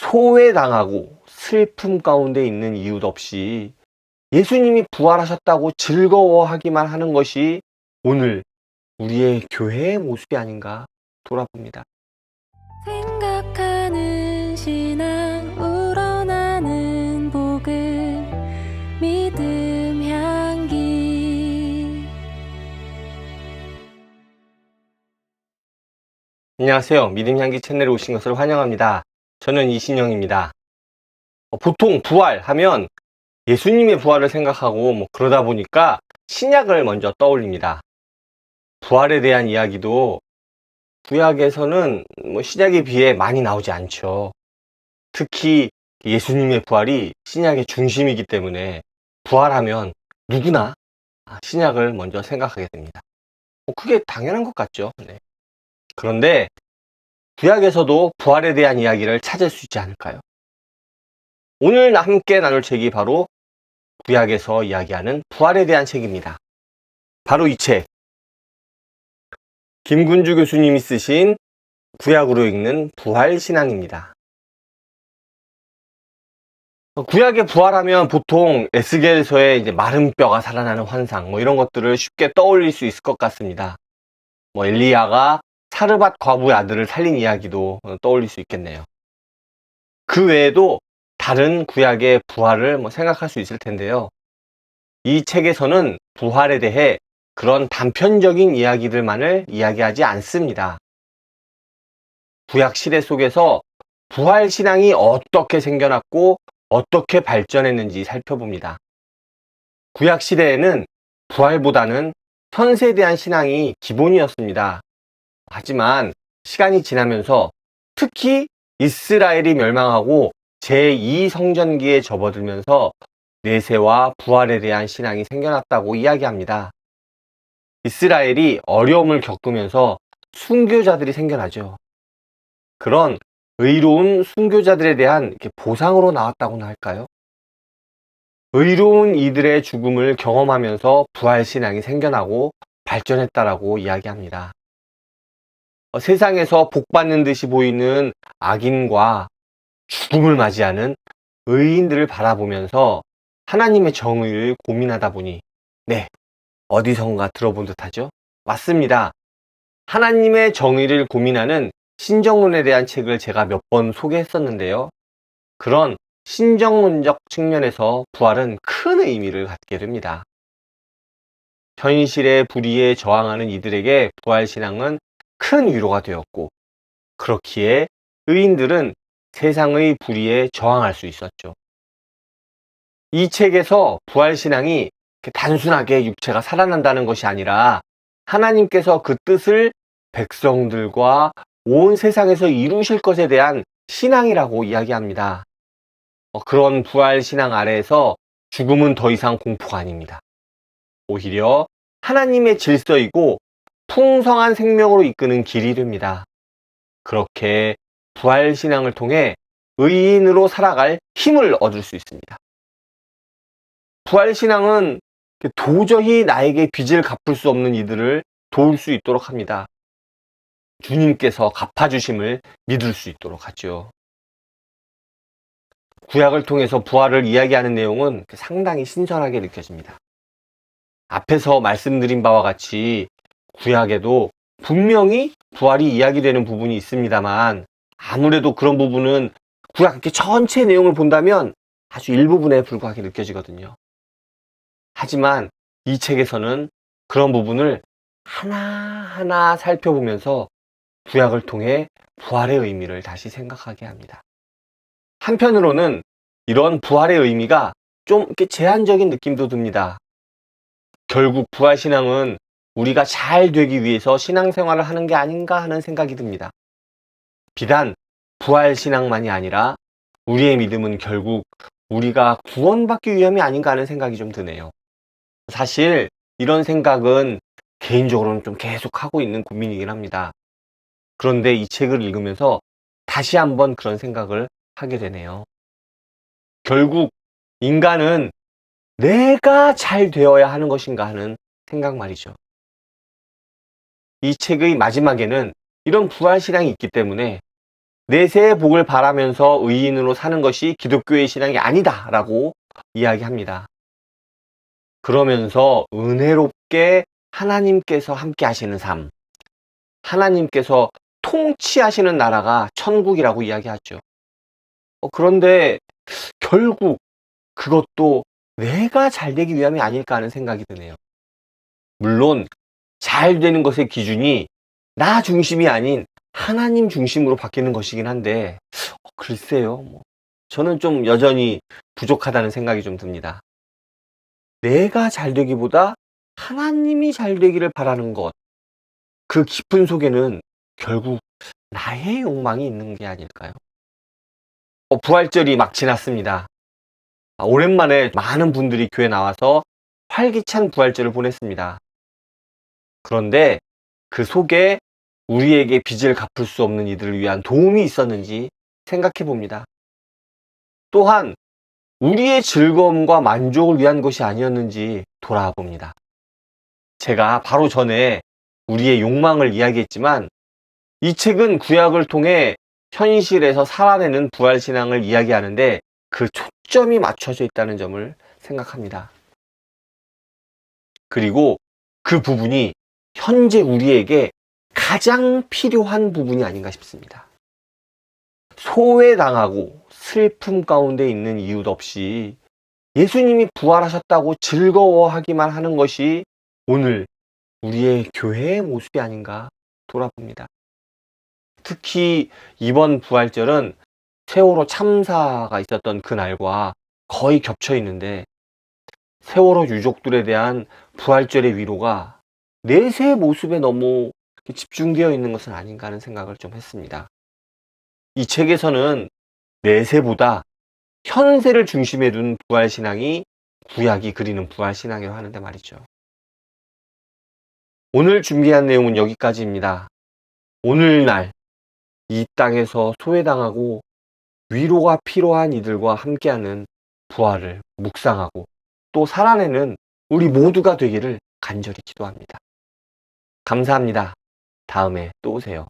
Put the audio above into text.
소외당하고 슬픔 가운데 있는 이유 없이 예수님이 부활하셨다고 즐거워하기만 하는 것이 오늘 우리의 교회의 모습이 아닌가 돌아봅니다. 생각하는 신앙 우러나는 복음 믿음 향기. 안녕하세요. 믿음향기 채널에 오신 것을 환영합니다. 저는 이신영입니다. 보통 부활하면 예수님의 부활을 생각하고 그러다 보니까 신약을 먼저 떠올립니다. 부활에 대한 이야기도 구약에서는 신약에 비해 많이 나오지 않죠. 특히 예수님의 부활이 신약의 중심이기 때문에 부활하면 누구나 신약을 먼저 생각하게 됩니다. 그게 당연한 것 같죠. 네. 그런데 구약에서도 부활에 대한 이야기를 찾을 수 있지 않을까요? 오늘 함께 나눌 책이 바로 구약에서 이야기하는 부활에 대한 책입니다. 바로 이 책, 김군주 교수님이 쓰신 구약으로 읽는 부활신앙입니다. 구약에 부활하면 보통 에스겔서의 이제 마른 뼈가 살아나는 환상 이런 것들을 쉽게 떠올릴 수 있을 것 같습니다. 엘리야가 사르밧 과부의 아들을 살린 이야기도 떠올릴 수 있겠네요. 그 외에도 다른 구약의 부활을 생각할 수 있을 텐데요. 이 책에서는 부활에 대해 그런 단편적인 이야기들만을 이야기하지 않습니다. 구약 시대 속에서 부활 신앙이 어떻게 생겨났고 어떻게 발전했는지 살펴봅니다. 구약 시대에는 부활보다는 현세에 대한 신앙이 기본이었습니다. 하지만 시간이 지나면서 특히 이스라엘이 멸망하고 제2성전기에 접어들면서 내세와 부활에 대한 신앙이 생겨났다고 이야기합니다. 이스라엘이 어려움을 겪으면서 순교자들이 생겨나죠. 그런 의로운 순교자들에 대한 보상으로 나왔다고나 할까요? 의로운 이들의 죽음을 경험하면서 부활신앙이 생겨나고 발전했다라고 이야기합니다. 세상에서 복받는 듯이 보이는 악인과 죽음을 맞이하는 의인들을 바라보면서 하나님의 정의를 고민하다 보니 어디선가 들어본 듯하죠? 맞습니다. 하나님의 정의를 고민하는 신정론에 대한 책을 제가 몇 번 소개했었는데요. 그런 신정론적 측면에서 부활은 큰 의미를 갖게 됩니다. 현실의 불의에 저항하는 이들에게 부활신앙은 큰 위로가 되었고, 그렇기에 의인들은 세상의 불의에 저항할 수 있었죠. 이 책에서 부활신앙이 단순하게 육체가 살아난다는 것이 아니라 하나님께서 그 뜻을 백성들과 온 세상에서 이루실 것에 대한 신앙이라고 이야기합니다. 그런 부활신앙 아래에서 죽음은 더 이상 공포가 아닙니다. 오히려 하나님의 질서이고 풍성한 생명으로 이끄는 길이 됩니다. 그렇게 부활신앙을 통해 의인으로 살아갈 힘을 얻을 수 있습니다. 부활신앙은 도저히 나에게 빚을 갚을 수 없는 이들을 도울 수 있도록 합니다. 주님께서 갚아주심을 믿을 수 있도록 하죠. 구약을 통해서 부활을 이야기하는 내용은 상당히 신선하게 느껴집니다. 앞에서 말씀드린 바와 같이 구약에도 분명히 부활이 이야기되는 부분이 있습니다만 아무래도 그런 부분은 구약 전체 내용을 본다면 아주 일부분에 불과하게 느껴지거든요. 하지만 이 책에서는 그런 부분을 하나하나 살펴보면서 구약을 통해 부활의 의미를 다시 생각하게 합니다. 한편으로는 이런 부활의 의미가 좀 제한적인 느낌도 듭니다. 결국 부활신앙은 우리가 잘 되기 위해서 신앙생활을 하는 게 아닌가 하는 생각이 듭니다. 비단 부활신앙만이 아니라 우리의 믿음은 결국 우리가 구원받기 위함이 아닌가 하는 생각이 좀 드네요. 사실 이런 생각은 개인적으로는 좀 계속 하고 있는 고민이긴 합니다. 그런데 이 책을 읽으면서 다시 한번 그런 생각을 하게 되네요. 결국 인간은 내가 잘 되어야 하는 것인가 하는 생각 말이죠. 이 책의 마지막에는 이런 부활신앙이 있기 때문에 내세의 복을 바라면서 의인으로 사는 것이 기독교의 신앙이 아니다라고 이야기합니다. 그러면서 은혜롭게 하나님께서 함께 하시는 삶, 하나님께서 통치하시는 나라가 천국이라고 이야기하죠. 그런데 결국 그것도 내가 잘 되기 위함이 아닐까 하는 생각이 드네요. 물론 잘 되는 것의 기준이 나 중심이 아닌 하나님 중심으로 바뀌는 것이긴 한데 글쎄요. 저는 좀 여전히 부족하다는 생각이 좀 듭니다. 내가 잘 되기보다 하나님이 잘 되기를 바라는 것, 그 깊은 속에는 결국 나의 욕망이 있는 게 아닐까요? 부활절이 막 지났습니다. 오랜만에 많은 분들이 교회 나와서 활기찬 부활절을 보냈습니다. 그런데 그 속에 우리에게 빚을 갚을 수 없는 이들을 위한 도움이 있었는지 생각해 봅니다. 또한 우리의 즐거움과 만족을 위한 것이 아니었는지 돌아와 봅니다. 제가 바로 전에 우리의 욕망을 이야기했지만 이 책은 구약을 통해 현실에서 살아내는 부활신앙을 이야기하는데 그 초점이 맞춰져 있다는 점을 생각합니다. 그리고 그 부분이 현재 우리에게 가장 필요한 부분이 아닌가 싶습니다. 소외당하고 슬픔 가운데 있는 이유도 없이 예수님이 부활하셨다고 즐거워하기만 하는 것이 오늘 우리의 교회의 모습이 아닌가 돌아봅니다. 특히 이번 부활절은 세월호 참사가 있었던 그날과 거의 겹쳐 있는데 세월호 유족들에 대한 부활절의 위로가 내세의 모습에 너무 집중되어 있는 것은 아닌가 하는 생각을 좀 했습니다. 이 책에서는 내세보다 현세를 중심에 둔 부활신앙이 구약이 그리는 부활신앙이라고 하는데 말이죠. 오늘 준비한 내용은 여기까지입니다. 오늘날 이 땅에서 소외당하고 위로가 필요한 이들과 함께하는 부활을 묵상하고 또 살아내는 우리 모두가 되기를 간절히 기도합니다. 감사합니다. 다음에 또 오세요.